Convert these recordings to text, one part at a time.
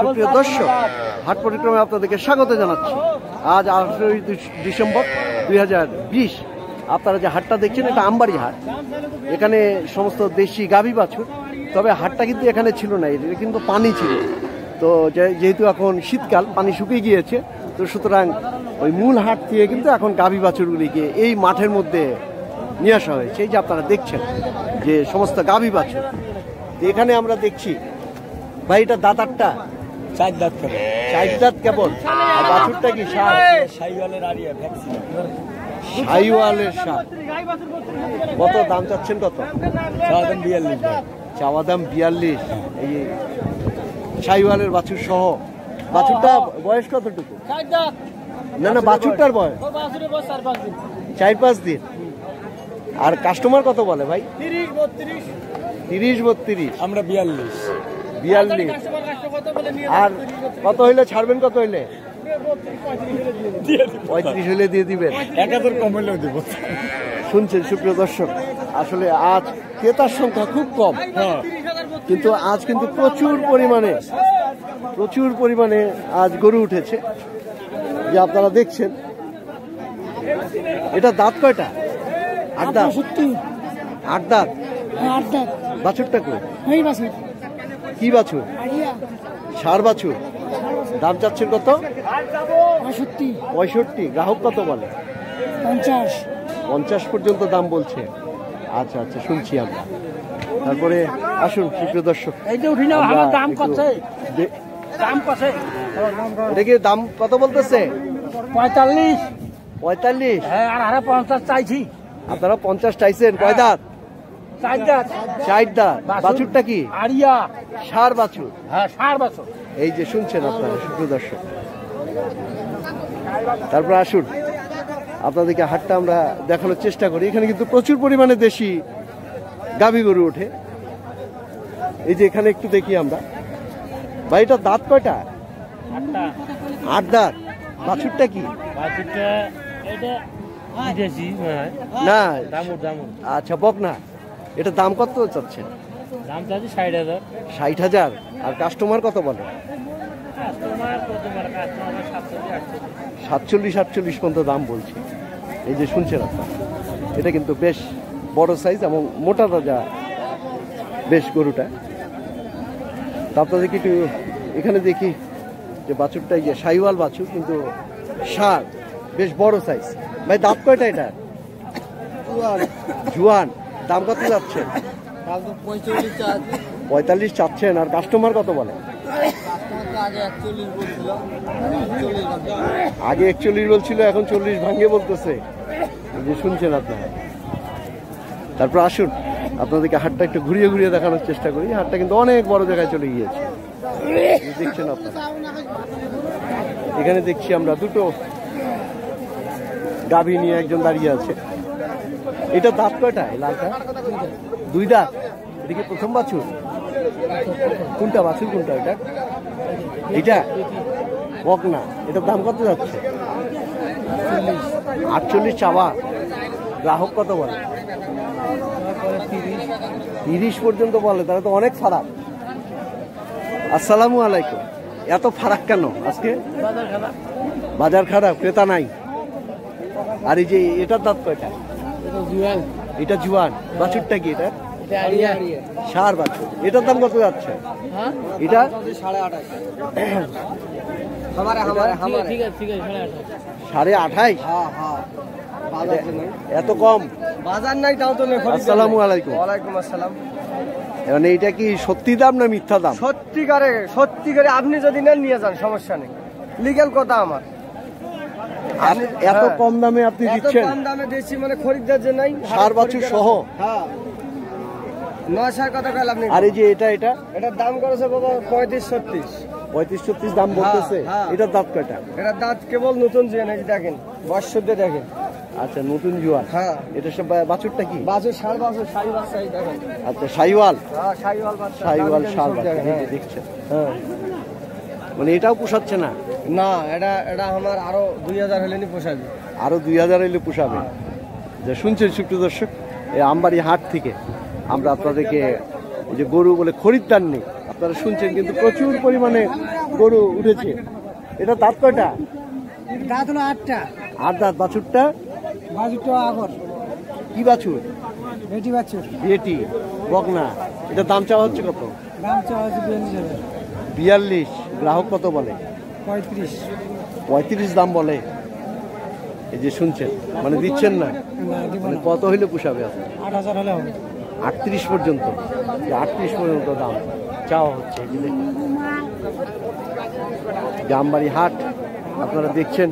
সুপ্রিয় দর্শক, হাট পরিক্রমায় আপনাদেরকে স্বাগত জানাচ্ছি। আজ 18 ডিসেম্বর 2020। আপনারা যে হাটটা দেখছেন এটা আমবাড়ি হাট। এখানে সমস্ত দেশি গাভী বাছুর, তবে হাটটা কিন্তু এখানে ছিল না, এটা কিন্তু পানি ছিল। তো যেহেতু এখন শীতকাল, পানি শুকিয়ে গিয়েছে, তো সুতরাং ওই মূল হাট থেকে কিন্তু এখন গাভী বাছুরগুলিকে এই মাঠের মধ্যে নিয়ে আসা হয়েছে। এই যে আপনারা দেখছেন যে সমস্ত গাভী বাছুর, এখানে আমরা দেখছি। ভাই এটা দাঁতারটা চার দাঁত কেবল, চার দাঁত কেবল। আর বাছুরটা কি শাহিওয়ালের আরিয়া ভ্যাকসিন, শাহিওয়ালের সার। কত দাম চাচ্ছেন? কত? চাওয়া দাম 42। চাওয়া দাম 42। এই শাহিওয়ালের বাছুর সহ। বাছুরটা বয়স কতটুকু? না না, বাছুরটার বয়স 4-5 দিন। আর কাস্টমার কত বলে ভাই? 30-32। আমরা 42। আর কত হইলে ছাড়বেন? কত হইলে? 35 হইলে দিয়ে দিবেন। 1000 কম হইলেও দিব। শুনছেন সুপ্রিয় দর্শক, আসলে আজ ক্রেতার সংখ্যা খুব কম, কিন্তু আজ কিন্তু প্রচুর পরিমাণে আজ গরু উঠেছে, যে আপনারা দেখছেন। এটা দাঁত কয়টা? 8 দাঁত। 8 দাঁত। বাছুরটা কই? কি বাছুর? ষাঁড় বাছুর। দাম চাচ্ছেন কত? 65। গ্রাহক কত বলে? 50 পর্যন্ত দাম বলছে। আচ্ছা আচ্ছা, শুনছি আমরা। তারপরে আসুন সুপ্রিয় দর্শক, এটা কি দাম কত বলতেছে? 45। আর 50 চাইছি। আপনারা 50 চাইছেন। কয় দাঁত? 4 দাঁত। 4 দাঁত। বাছুরটা কি? আরিয়া ষাঁড় বাছুর। হ্যাঁ, ষাঁড় বাছুর। এই যে শুনছেন আপনারা সুপ্রিয় দর্শক। তারপর আসুন আপনাদেরকে হাটটা আমরা দেখানোর চেষ্টা করি। এখানে কিন্তু প্রচুর পরিমাণে দেশি গাভী গরু ওঠে। এই যে এখানে একটু দেখি আমরা। ভাই এটা দাঁত কয়টা? 8 দাঁত। বাছুরটা কি? না, আচ্ছা, বকনা। এটা দাম কত চাচ্ছেন? দাম চাচ্ছি 60,000। 60,000। আর কাস্টমার কত বলে? 47-48 পর্যন্ত দাম বলছে। এই যে শুনছেন আপনারা, এটা কিন্তু বেশ বড় সাইজ এবং মোটা তাজা বেশ গরুটা। তা আপনাদেরকে একটু এখানে দেখি যে বাছুরটা, যে শাহিওয়াল বাছুর, কিন্তু ষাঁড়, বেশ বড় সাইজ। ভাই দাঁত কয়টা এটা? জুয়ান। দাম কত যাচ্ছে? 45 চাচ্ছেন। আর কাস্টমার কত বলে? আগে 41 বলছিল, এখন 40 ভাঙে বলতেছে। যে শুনছেন আপনারা। তারপর আসুন আপনাদেরকে হাটটা একটু ঘুরিয়ে ঘুরিয়ে দেখানোর চেষ্টা করি। হাটটা কিন্তু অনেক বড় জায়গায় চলে গিয়েছে, দেখছেন আপনারা। এখানে দেখছি আমরা দুটো গাভী নিয়ে একজন দাঁড়িয়ে আছে। এটা দাঁত কয়টা? লালটা 2 দাঁত। এদিকে প্রথম বাছুর। কোনটা বাছুর? কোনটা এটা? এটা বকনা। এটার দাম কত যাচ্ছে? 48 চাওয়া। গ্রাহক কত বলে? 30 পর্যন্ত বলে। তাহলে তো অনেক ফারাক। আসসালামু আলাইকুম। এত ফারাক কেন আজকে? বাজার খারাপ, ক্রেতা নাই। আর এই যে এটার দাঁত কয়টা? এটা জুয়ান। বাছুরটা কি? এটা ষাঁড় বাছুর। এটার দাম কত যাচ্ছে? এটা 28.5। এত কম? বাজার নাই তাও তো। আসসালামু আলাইকুম। ওয়ালাইকুম আসসালাম। মানে এটা কি সত্যি দাম না মিথ্যা দাম? সত্যিকারে আপনি যদি নেন নিয়ে যান, সমস্যা নেই। লিগ্যাল কথা আমার। এত কম দামে আপনি দিচ্ছেন? কম দামে দিচ্ছি মানে খরিদ্দার যে নাই। ষাঁড় বাছুর সহ। হ্যাঁ, 900 কথা কইল আপনি। আর এই যে এটার দাম করেছে বাবা 35-36 দাম বলতেছে। এটার দাঁত কয়টা? এটার দাঁত কেবল নতুন জুয়ান। এই দেখেন, বয়সে দেখেন। আচ্ছা, নতুন জুয়ান। হ্যাঁ। এটা সব বাছুরটা কি? বাছুর ষাঁড় বাছুর, শাহী বাচ্চা। এই দেখেন। আচ্ছা, শাহিওয়াল। হ্যাঁ, শাহিওয়াল বাচ্চা। শাহিওয়াল ষাঁড় বাচ্চা দেখছেন। হ্যাঁ, মানে এটাও পোষাচ্ছে না? না, এটা আমার আরো 2000 হলে নি পোষাবে। আরো 2000 হলে পোষাবে। যে শুনছেন সুপ্রিয় দর্শক, এই আমবাড়ি হাট থেকে আমরা আপনাদেরকে এই যে গরু বলে খরিদ্দার নেই, আপনারা শুনছেন কিন্তু প্রচুর পরিমাণে গরু উঠেছে। এটা দাঁত কয়টা? দাঁত হলো 8টা। 8 দাঁত। বাছুরটা? বাছুরটা আগর। কি বাছুর? বেটি বাছুর। বেটি বকনা। এটা দাম চাওয়া হচ্ছে কত? দাম চাওয়া হচ্ছে 42,000। 42। গ্রাহক কত বলে? 35। 35 দাম বলে। এই যে শুনছেন, মানে দিচ্ছেন না, মানে কত হইলে পুষাবে আপনার? 8,000 হলে হবে। 38 পর্যন্ত। 38 পর্যন্ত দাম চাওয়া হচ্ছে। এই যে দেখুন, জামবাড়ি হাট আপনারা দেখছেন।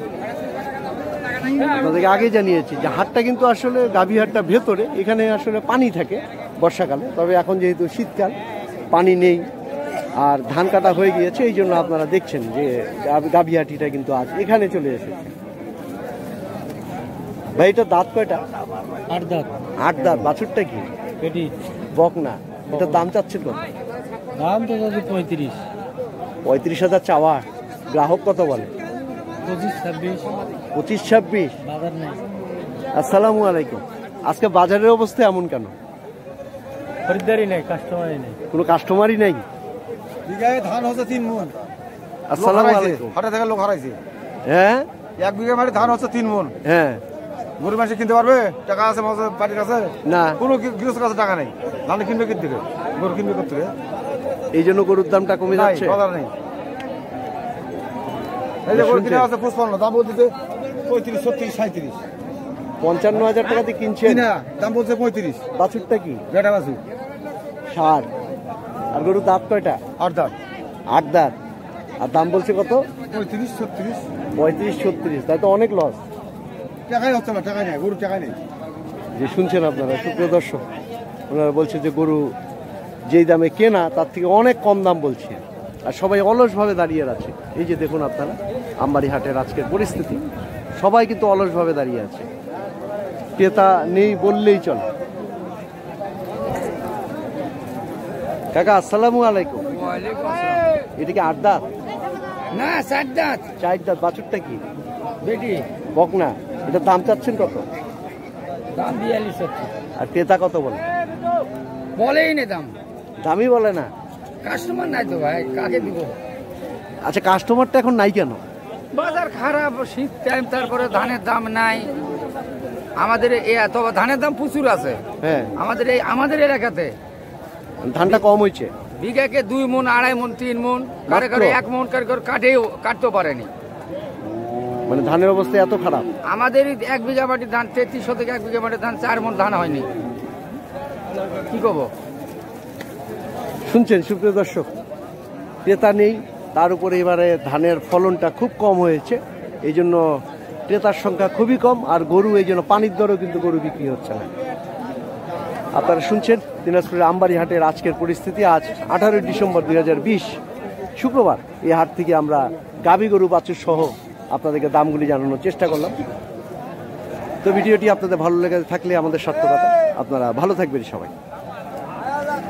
আপনাদেরকে আগে জানিয়েছি যে হাটটা কিন্তু আসলে গাভী হাটটা ভেতরে, এখানে আসলে পানি থাকে বর্ষাকালে, তবে এখন যেহেতু শীতকাল পানি নেই আর ধান কাটা হয়ে গিয়েছে, এই জন্য আপনারা দেখছেন যে গাভী হাটিটা কিন্তু আজ এখানে চলে এসেছে। ভাই এটা দাঁত কয়টা? 8 দাঁত। 8 দাঁত। বাছুরটা কি? বেটি বকনা। এটা দাম চাচ্ছে কত? দাম তো 35। 35,000 চাওয়া। গ্রাহক কত বলে? 25-26। 25-26। বাজার নেই। আসসালামু আলাইকুম। আজকে বাজারের অবস্থা এমন কেন? খরিদ্দারই নেই, কাস্টমারই নেই। কোনো কাস্টমারই নেই। বিঘায় ধান হচ্ছে 3 মণ। আসসালামু আলাইকুম। হাটে থেকে লোক হারাইছে। হ্যাঁ 1 বিঘা মাটি ধান হচ্ছে 3 মণ। হ্যাঁ। গরু মাসে কিনতে পারবে? টাকা আছে বাড়ির কাছে? না। কোনো গৃহস্থের কাছে টাকা নেই। ধান কিনবে কি থেকে? গরু কিনবে কোথা থেকে? এই জন্য গরুর দামটা কমে যাচ্ছে। বাজার নেই। এই যে গরু কিনা আছে 55, দাম বলতে 35, 36, 37। 55,000 টাকা দিয়ে কিনছেন? কিনা দাম বলছে 35। বাছুরটা কি? বেটা বাছু 60। আর গরুর দাঁত কয়টা? 8 দাঁত। 8 দাঁত। আর দাম বলছে কত? 35, 36। 35-36। তাই তো অনেক লস। টাকাই হচ্ছে না, টাকাই নেই, গরু টাকাই নেই। যে শুনছেন আপনারা সুপ্রিয় দর্শক, ওনারা বলছে যে গরু যেই দামে কেনা তার থেকে অনেক কম দাম বলছে, আর সবাই অলসভাবে দাঁড়িয়ে আছে। এই যে দেখুন আপনারা আমবাড়ি হাটের আজকের পরিস্থিতি, সবাই কিন্তু অলসভাবে দাঁড়িয়ে আছে, ক্রেতা নেই বললেই চলে। কাকা আসসালামু আলাইকুম। এটা কি 8 দাঁত? না, 4 দাঁত। 4 দাঁত। বাছুরটা কি? বেটি বকনা। এটা দাম চাচ্ছেন কত? দাম 42। আর ক্রেতা কত বলে? বলেই না দাম, দামই বলে না। কাস্টমার নাই তো ভাই, কাকে দিব? আচ্ছা, কাস্টমারটা এখন নাই কেন? বাজার খারাপ, শীত টাইম, তারপরে ধানের দাম নাই। আমাদের এত ধানের দাম প্রচুর আছে। হ্যাঁ, আমাদের এলাকাতে ধানটা কম হয়েছে। বিঘাকে 2 মণ, 2.5 মণ, 3 মণ, কারে কারে 1 মণ, কারে কারে কাটতেও পারেনি। মানে ধানের অবস্থা এত খারাপ। আমাদের 1 বিঘা মাটি ধান 3300 থেকে 1 বিঘা মাটি ধান 4 মণ ধান হয়নি। কি করবো? শুনছেন সুপ্রিয় দর্শক, ক্রেতা নেই, তার উপরে এবারে ধানের ফলনটা খুব কম হয়েছে, এই জন্য ক্রেতার সংখ্যা খুবই কম, আর গরু এই জন্য পানির দরও কিন্তু গরু বিক্রি হচ্ছে না। আপনারা শুনছেন দিনাজপুরের আমবাড়ি হাটের আজকের পরিস্থিতি। আজ 18 ডিসেম্বর 2020 শুক্রবার। এই হাট থেকে আমরা গাভী গরু বাছুর সহ আপনাদেরকে দামগুলি জানানোর চেষ্টা করলাম। তো ভিডিওটি আপনাদের ভালো লেগে থাকলে আমাদের সার্থকতা। আপনারা ভালো থাকবেন সবাই।